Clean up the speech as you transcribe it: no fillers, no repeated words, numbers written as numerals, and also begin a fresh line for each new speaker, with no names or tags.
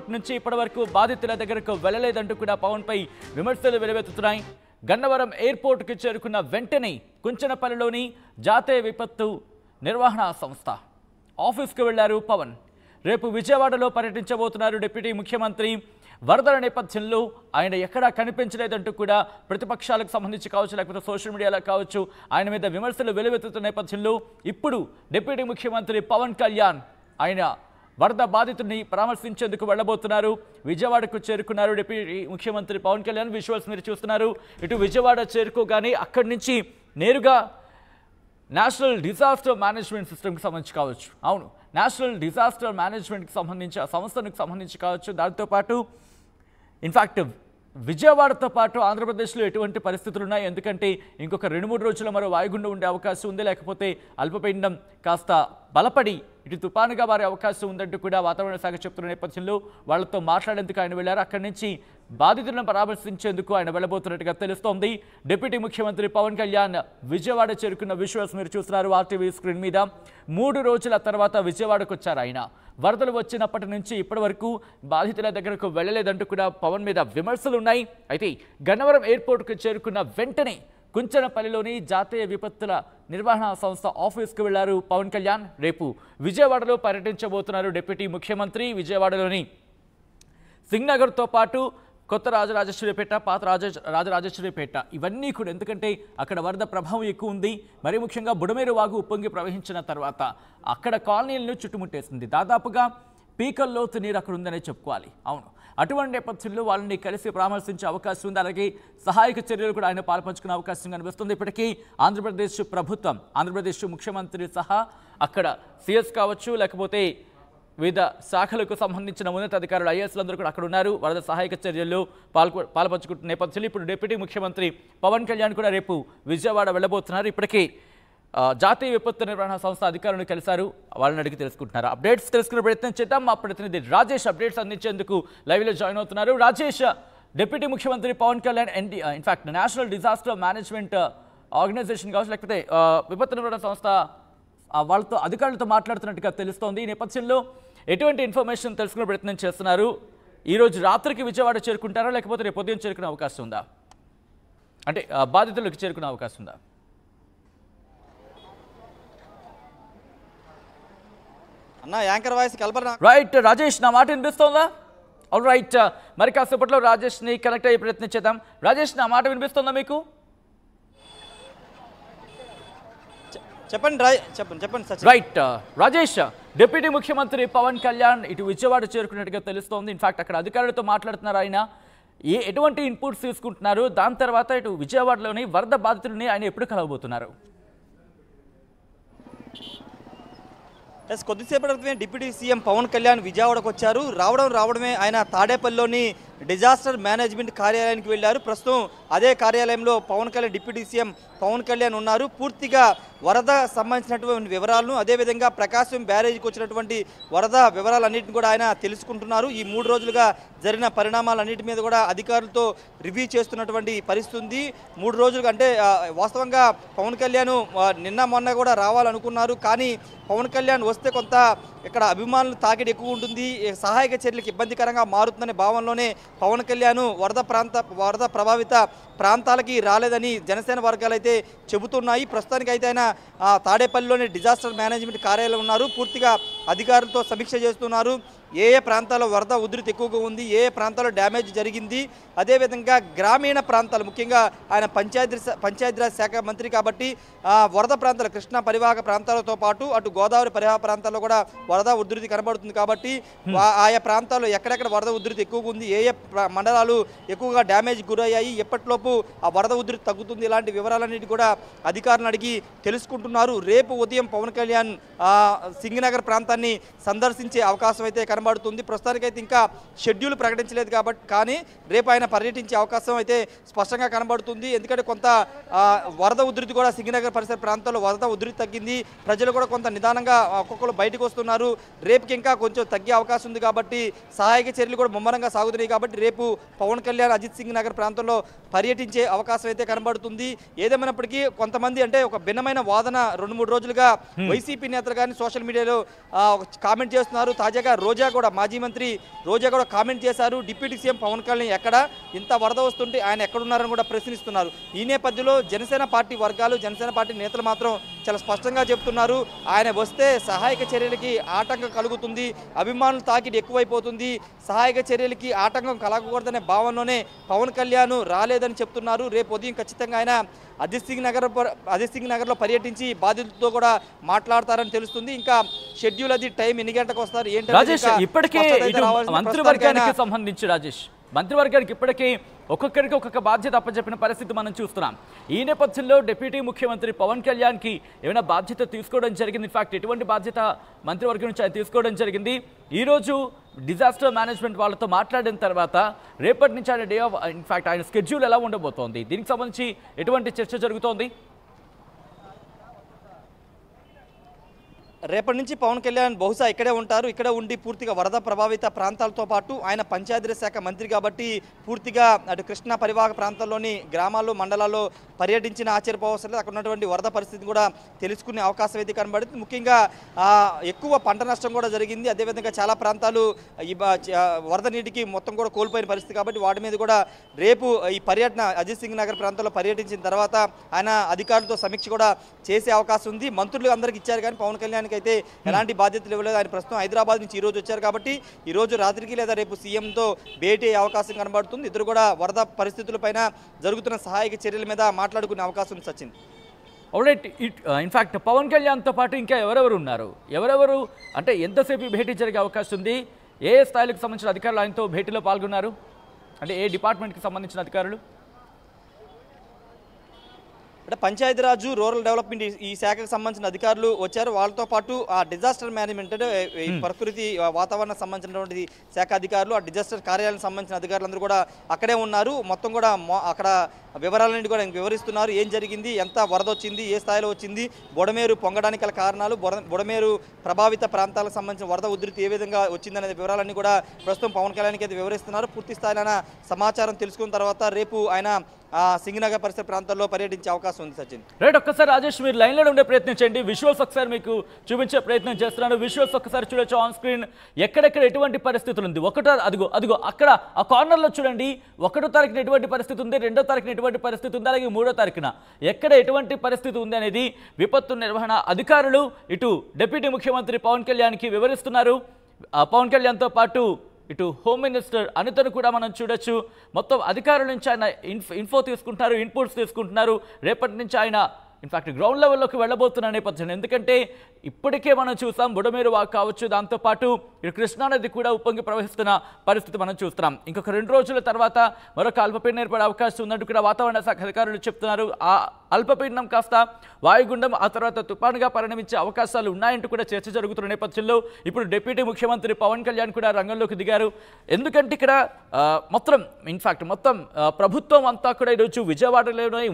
Airport నుంచి ఇప్పటివరకు బాధితుల దగ్గరకు వెళ్లలేదంటూ కూడా పవన్ పై విమర్శలు వెలువెత్తుతున్నాయి. గన్నవరం ఎయిర్పోర్ట్కి చేరుకున్న వెంటనే కుంచనపల్లిలోని జాతీయ విపత్తు నిర్వహణ సంస్థ ఆఫీస్కి వెళ్లారు పవన్. రేపు విజయవాడలో పర్యటించబోతున్నారు డిప్యూటీ ముఖ్యమంత్రి. వరదల నేపథ్యంలో ఆయన ఎక్కడా కనిపించలేదంటూ కూడా ప్రతిపక్షాలకు సంబంధించి కావచ్చు, లేకపోతే సోషల్ మీడియాలో కావచ్చు, ఆయన మీద విమర్శలు వెలువెత్తుతున్న నేపథ్యంలో ఇప్పుడు డిప్యూటీ ముఖ్యమంత్రి పవన్ కళ్యాణ్ ఆయన వరద బాధితుడిని పరామర్శించేందుకు వెళ్లబోతున్నారు. విజయవాడకు చేరుకున్నారు డిప్యూటీ ముఖ్యమంత్రి పవన్ కళ్యాణ్. విజువల్స్ మీరు చూస్తున్నారు. ఇటు విజయవాడ చేరుకోగానే అక్కడి నుంచి నేరుగా నేషనల్ డిజాస్టర్ మేనేజ్మెంట్ సిస్టమ్కి సంబంధించి కావచ్చు, అవును నేషనల్ డిజాస్టర్ మేనేజ్మెంట్కి సంబంధించి ఆ సంస్థకు సంబంధించి కావచ్చు, దాంతోపాటు ఇన్ఫ్యాక్ట్ విజయవాడతో పాటు ఆంధ్రప్రదేశ్లో ఎటువంటి పరిస్థితులు ఉన్నాయి, ఎందుకంటే ఇంకొక 2-3 రోజుల మరో వాయుగుండం ఉండే అవకాశం ఉంది, లేకపోతే అల్పపీడనం కాస్త బలపడి ఇటు తుపానుగా మారే అవకాశం ఉందంటూ కూడా వాతావరణ శాఖ చెప్తున్న నేపథ్యంలో వాళ్ళతో మాట్లాడేందుకు ఆయన వెళ్లారు. అక్కడి నుంచి బాధితులను పరామర్శించేందుకు ఆయన వెళ్ళబోతున్నట్టుగా తెలుస్తోంది. డిప్యూటీ ముఖ్యమంత్రి పవన్ కళ్యాణ్ విజయవాడ చేరుకున్న విజువల్స్ మీరు చూస్తున్నారు ఆర్టీవీ స్క్రీన్ మీద. 3 రోజుల తర్వాత విజయవాడకు వచ్చారు ఆయన. వరదలు వచ్చినప్పటి నుంచి ఇప్పటి వరకు బాధితుల దగ్గరకు వెళ్లలేదంటూ కూడా పవన్ మీద విమర్శలు ఉన్నాయి. అయితే గన్నవరం ఎయిర్పోర్ట్కు చేరుకున్న వెంటనే కుంచనపల్లిలోని జాతీయ విపత్తుల నిర్వహణ సంస్థ ఆఫీస్కి వెళ్లారు పవన్ కళ్యాణ్. రేపు విజయవాడలో పర్యటించబోతున్నారు డిప్యూటీ ముఖ్యమంత్రి. విజయవాడలోని సింగ్నగర్తో పాటు కొత్త రాజరాజేశ్వరిపేట, పాత రాజరాజేశ్వరిపేట ఇవన్నీ కూడా, ఎందుకంటే అక్కడ వరద ప్రభావం ఎక్కువ ఉంది. మరీ ముఖ్యంగా బుడమేరు వాగు ఉప్పొంగి ప్రవహించిన తర్వాత అక్కడ కాలనీలను చుట్టుముట్టేసింది. దాదాపుగా పీకల లోతు నీరు అక్కడ ఉందనే చెప్పుకోవాలి. అవును, అటువంటి నేపథ్యంలో వాళ్ళని కలిసి పరామర్శించే అవకాశం ఉంది. అలాగే సహాయక చర్యలు కూడా ఆయన పాల్పంచుకునే అవకాశం కనిపిస్తుంది. ఇప్పటికీ ఆంధ్రప్రదేశ్ ప్రభుత్వం, ఆంధ్రప్రదేశ్ ముఖ్యమంత్రి సహా అక్కడ సీఎస్ కావచ్చు, లేకపోతే వివిధ శాఖలకు సంబంధించిన ఉన్నతాధికారులు ఐఏఎస్లందరూ కూడా అక్కడ ఉన్నారు. వరద సహాయక చర్యల్లో పాల్పంచుకుంటున్న నేపథ్యంలో ఇప్పుడు డిప్యూటీ ముఖ్యమంత్రి పవన్ కళ్యాణ్ కూడా రేపు విజయవాడ వెళ్ళబోతున్నారు. ఇప్పటికీ జాతీయ విపత్తు నిర్వహణ సంస్థ అధికారులను కలిశారు. వాళ్ళని అడిగి తెలుసుకుంటున్నారు. అప్డేట్స్ తెలుసుకునే ప్రయత్నం చేద్దాం. మా ప్రతినిధి రాజేష్ అప్డేట్స్ అందించేందుకు లైవ్లో జాయిన్ అవుతున్నారు. రాజేష్, డిప్యూటీ ముఖ్యమంత్రి Pawan Kalyan in fact national disaster management organisation కావచ్చు, లేకపోతే విపత్తు నిర్వహణ సంస్థ వాళ్ళతో అధికారులతో మాట్లాడుతున్నట్టుగా తెలుస్తోంది. ఈ నేపథ్యంలో ఎటువంటి ఇన్ఫర్మేషన్ తెలుసుకునే ప్రయత్నం చేస్తున్నారు? ఈరోజు రాత్రికి విజయవాడ చేరుకుంటారా, లేకపోతే రేపు ఉదయం చేరుకునే అవకాశం ఉందా? అంటే బాధితులకు చేరుకునే అవకాశం ఉందా?
అన్న యాంకర్ వాయిస్ కల్పన.
రైట్ రాజేష్, నా మాట వినిపిస్తోందా? ఆల్ రైట్, మరి కాసేపట్లో రాజేష్ని కనెక్ట్ అయ్యే ప్రయత్నం చేద్దాం. రాజేష్, నా మాట వినిపిస్తోందా మీకు?
చెప్పండి.
రైట్ రాజేష్, డిప్యూటీ ముఖ్యమంత్రి పవన్ కళ్యాణ్ ఇటు విజయవాడ చేరుకున్నట్టుగా తెలుస్తోంది. ఇన్ఫాక్ట్ అక్కడ అధికారులతో మాట్లాడుతున్నారు. ఆయన ఎటువంటి ఇన్పుట్స్ తీసుకుంటున్నారు, దాని తర్వాత ఇటు విజయవాడలోని వరద బాధితులని ఆయన ఎప్పుడు కలవబోతున్నారు?
కొద్దిసేపటి క్రితమే డిప్యూటీ సీఎం పవన్ కళ్యాణ్ విజయవాడకు వచ్చారు. రావడమే ఆయన తాడేపల్లిలోని డిజాస్టర్ మేనేజ్మెంట్ కార్యాలయానికి వెళ్ళారు. ప్రస్తుతం అదే కార్యాలయంలో డిప్యూటీ సీఎం పవన్ కళ్యాణ్ ఉన్నారు. పూర్తిగా వరద సంబంధించినటువంటి వివరాలను, అదేవిధంగా ప్రకాశం బ్యారేజీకి వచ్చినటువంటి వరద వివరాలన్నింటినీ కూడా ఆయన తెలుసుకుంటున్నారు. ఈ 3 రోజులుగా జరిగిన పరిణామాలన్నింటి మీద కూడా అధికారులతో రివ్యూ చేస్తున్నటువంటి పరిస్థితి ఉంది. 3 రోజులుగా అంటే వాస్తవంగా పవన్ కళ్యాణ్ నిన్న మొన్న కూడా రావాలనుకున్నారు. కానీ పవన్ కళ్యాణ్ వస్తే కొంత ఇక్కడ అభిమానులు తాకిడి ఎక్కువ ఉంటుంది, సహాయక చర్యలకు ఇబ్బందికరంగా మారుతుందనే భావనలోనే పవన్ కళ్యాణ్ వరద ప్రభావిత ప్రాంతాలకి రాలేదని జనసేన వర్గాలు అయితే చెబుతున్నాయి. ప్రస్తుతానికి అయితే ఆయన తాడేపల్లిలోని డిజాస్టర్ మేనేజ్మెంట్ కార్యాలయం ఉన్నారు. పూర్తిగా అధికారులతో సమీక్ష చేస్తున్నారు. ఏ ప్రాంతాల్లో వరద ఉధృతి ఎక్కువగా ఉంది, ఏ ప్రాంతాల్లో డ్యామేజ్ జరిగింది, అదేవిధంగా గ్రామీణ ప్రాంతాలు, ముఖ్యంగా ఆయన పంచాయతీరాజ్ శాఖ మంత్రి కాబట్టి వరద ప్రాంతాలు, కృష్ణా పరివాహక ప్రాంతాలతో పాటు అటు గోదావరి పరివాహక ప్రాంతాల్లో కూడా వరద ఉధృతి కనబడుతుంది. కాబట్టి ఆయా ప్రాంతాల్లో ఎక్కడెక్కడ వరద ఉధృతి ఎక్కువగా ఉంది, ఏ మండలాలు ఎక్కువగా డ్యామేజ్ గురయ్యాయి, ఎప్పటిలోపు ఆ వరద ఉధృతి తగ్గుతుంది, ఇలాంటి వివరాలన్నిటి కూడా అధికారులను అడిగి తెలుసుకుంటున్నారు. రేపు ఉదయం పవన్ కళ్యాణ్ సింగనగర్ ప్రాంతాన్ని సందర్శించే అవకాశం అయితే కనబడుతుంది. ప్రస్తుతానికైతే ఇంకా షెడ్యూల్ ప్రకటించలేదు కాబట్టి, కానీ రేపు ఆయన పర్యటించే అవకాశం అయితే స్పష్టంగా కనబడుతుంది. ఎందుకంటే కొంత వరద ఉధృతి కూడా సింగనగర్ పరిసర ప్రాంతాల్లో వరద ఉధృతి తగ్గింది. ప్రజలు కూడా కొంత నిదానంగా ఒక్కొక్కరు బయటకు వస్తున్నారు. రేపుకి ఇంకా కొంచెం తగ్గే అవకాశం ఉంది కాబట్టి సహాయక చర్యలు కూడా ముమ్మరంగా సాగుతున్నాయి. కాబట్టి రేపు పవన్ కళ్యాణ్ అజిత్ సింగ్ నగర్ ప్రాంతంలో పర్యటించే అవకాశం అయితే కనబడుతుంది. ఏదేమైనప్పటికీ కొంతమంది అంటే ఒక భిన్నమైన వాదన 2-3 రోజులుగా వైసీపీ నేతలు కానీ సోషల్ మీడియాలో కామెంట్ చేస్తున్నారు. తాజాగా రోజా కూడా మాజీ మంత్రి రోజా కూడా కామెంట్ చేశారు. డిప్యూటీ సీఎం పవన్ కళ్యాణ్ ఎక్కడ, ఇంత వరద వస్తుంటే ఆయన ఎక్కడున్నారని కూడా ప్రశ్నిస్తున్నారు. ఈ నేపథ్యంలో జనసేన పార్టీ వర్గాలు, జనసేన పార్టీ నేతలు మాత్రం చాలా స్పష్టంగా చెప్తున్నారు, ఆయన వస్తే సహాయక చర్యలకి ఆటంకం కలుగుతుంది, అభిమానులు తాకిడి ఎక్కువైపోతుంది, సహాయక చర్యలకి ఆటంకం కలగకూడదనే భావనలోనే పవన్ కళ్యాణ్ రాలేదని చెప్తున్నారు. రేపు ఉదయం ఖచ్చితంగా ఆయన అజిత్ సింగ్ నగర్లో పర్యటించి బాధితులతో కూడా మాట్లాడతారని తెలుస్తుంది. ఇంకా షెడ్యూల్ అది టైం ఎన్ని గంటలకు వస్తారు
రాజేష్, ఇప్పటికే మంత్రివర్గానికి సంబంధించి మంత్రివర్గానికి ఇప్పటికే ఒక్కొక్కరికి ఒక్కొక్క బాధ్యత అప్పచెప్పిన పరిస్థితి మనం చూస్తున్నాం. ఈ నేపథ్యంలో డిప్యూటీ ముఖ్యమంత్రి పవన్ కళ్యాణ్కి ఏమైనా బాధ్యత తీసుకోవడం జరిగింది? ఇన్ఫాక్ట్ ఎటువంటి బాధ్యత మంత్రివర్గం నుంచి ఆయన తీసుకోవడం జరిగింది? ఈరోజు డిజాస్టర్ మేనేజ్మెంట్ వాళ్ళతో మాట్లాడిన తర్వాత రేపటి నుంచి ఆయన డే ఆఫ్ ఇన్ఫాక్ట్ ఆయన స్కెడ్యూల్ ఎలా ఉండబోతోంది? దీనికి సంబంధించి ఎటువంటి చర్చ జరుగుతోంది?
రేపటి నుంచి పవన్ కళ్యాణ్ బహుశా ఇక్కడే ఉంటారు. ఇక్కడే ఉండి పూర్తిగా వరద ప్రభావిత ప్రాంతాలతో పాటు ఆయన పంచాయతీరాజ్ శాఖ మంత్రి కాబట్టి పూర్తిగా అటు కృష్ణా పరివాహక ప్రాంతాల్లోని గ్రామాల్లో, మండలాల్లో పర్యటించిన ఆశ్చర్యపోవసరం లేదు. అక్కడ ఉన్నటువంటి వరద పరిస్థితి కూడా తెలుసుకునే అవకాశం అయితే కనబడుతుంది. ముఖ్యంగా ఎక్కువ పంట నష్టం కూడా జరిగింది. అదేవిధంగా చాలా ప్రాంతాలు ఈ వరద నీటికి మొత్తం కూడా కోల్పోయిన పరిస్థితి కాబట్టి వాటి మీద కూడా రేపు ఈ పర్యటన అజిత్ సింగ్ నగర్ ప్రాంతంలో పర్యటించిన తర్వాత ఆయన అధికారులతో సమీక్ష కూడా చేసే అవకాశం ఉంది. మంత్రులు అందరికి ఇచ్చారు కానీ పవన్ కళ్యాణ్ అయితే ఎలాంటి బాధ్యతలు ఇవ్వలేదు. ఆయన ప్రస్తుతం హైదరాబాద్ నుంచి ఈ రోజు వచ్చారు కాబట్టి ఈ రోజు రాత్రికి లేదా రేపు సీఎంతో భేటీ అయ్యే అవకాశం కనబడుతుంది. ఇద్దరు కూడా వరద పరిస్థితులపైన జరుగుతున్న సహాయక చర్యల మీద మాట్లాడుకునే అవకాశం ఉంది. సచిన్,
ఆల్రైట్, ఇన్ఫాక్ట్ పవన్ కళ్యాణ్తో పాటు ఇంకా ఎవరెవరు ఉన్నారు? ఎవరెవరు అంటే ఎంతసేపు భేటీ జరిగే అవకాశం ఉంది? ఏ స్థాయిలకు సంబంధించిన అధికారులు ఆయనతో భేటీలో పాల్గొన్నారు? అంటే ఏ డిపార్ట్మెంట్కి సంబంధించిన అధికారులు?
అంటే పంచాయతీరాజు, రూరల్ డెవలప్మెంట్ ఈ శాఖకు సంబంధించిన అధికారులు వచ్చారు. వాళ్ళతో పాటు ఆ డిజాస్టర్ మేనేజ్మెంట్ అంటే ప్రకృతి వాతావరణం సంబంధించినటువంటి శాఖ అధికారులు, ఆ డిజాస్టర్ కార్యాలయానికి సంబంధించిన అధికారులందరూ కూడా అక్కడే ఉన్నారు. మొత్తం కూడా అక్కడ వివరాలన్నీ కూడా వివరిస్తున్నారు. ఏం జరిగింది, ఎంత వరద వచ్చింది, ఏ స్థాయిలో వచ్చింది, బుడమేరు పొంగడానికి గల కారణాలు, బుడమేరు ప్రభావిత ప్రాంతాలకు సంబంధించిన వరద ఉధృతి ఏ విధంగా వచ్చిందనే వివరాలన్నీ కూడా ప్రస్తుతం పవన్ కళ్యాణ్కి అయితే వివరిస్తున్నారు. పూర్తి స్థాయిలో సమాచారం తెలుసుకున్న తర్వాత రేపు ఆయన సింగనగర్ పరిసర ప్రాంతాల్లో పర్యటించే అవకాశం ఉంది. సచిన్,
రైట్, ఒక్కసారి రాజేష్ మీరు లైన్లో ఉండే ప్రయత్నం చేయండి. విజువల్స్ ఒకసారి మీకు చూపించే ప్రయత్నం చేస్తున్నాను. విజువల్స్ ఒక్కసారి చూడొచ్చు ఆన్ స్క్రీన్. ఎక్కడెక్కడ ఎటువంటి పరిస్థితులు ఉంది? అదిగో అక్కడ ఆ కార్నర్లో చూడండి. 1వ తారీఖున ఎటువంటి పరిస్థితి ఉంది, 2వ తారీఖున ఎటువంటి పరిస్థితి ఉంది, అలాగే 3వ తారీఖున ఎక్కడ ఎటువంటి పరిస్థితి ఉంది అనేది విపత్తు నిర్వహణ అధికారులు ఇటు డిప్యూటీ ముఖ్యమంత్రి పవన్ కళ్యాణ్కి వివరిస్తున్నారు. పవన్ కళ్యాణ్తో పాటు ఇటు హోమ్ మినిస్టర్ అనితను కూడా మనం చూడొచ్చు. మొత్తం అధికారుల నుంచి ఆయన ఇన్ఫో తీసుకుంటున్నారు, ఇన్పుట్స్ తీసుకుంటున్నారు. రేపటి నుంచి ఆయన ఇన్ఫాక్ట్ గ్రౌండ్ లెవెల్లోకి వెళ్ళబోతున్న నేపథ్యం. ఎందుకంటే ఇప్పటికే మనం చూసాం బుడమేరు వాక్ కావచ్చు, దాంతోపాటు ఇటు కృష్ణానది కూడా ఉప్పొంగి ప్రవహిస్తున్న పరిస్థితి మనం చూస్తున్నాం. ఇంకొక 2 రోజుల తర్వాత మరొక అల్పపీడనం ఏర్పడే అవకాశం ఉందంటూ కూడా వాతావరణ శాఖ అధికారులు చెప్తున్నారు. ఆ అల్పపీడనం కాస్త వాయుగుండం, ఆ తర్వాత తుఫానుగా పరిణమించే అవకాశాలు ఉన్నాయంటూ కూడా చర్చ జరుగుతున్న నేపథ్యంలో ఇప్పుడు డిప్యూటీ ముఖ్యమంత్రి పవన్ కళ్యాణ్ కూడా రంగంలోకి దిగారు. ఎందుకంటే ఇక్కడ మొత్తం ప్రభుత్వం అంతా కూడా ఈరోజు విజయవాడలోనే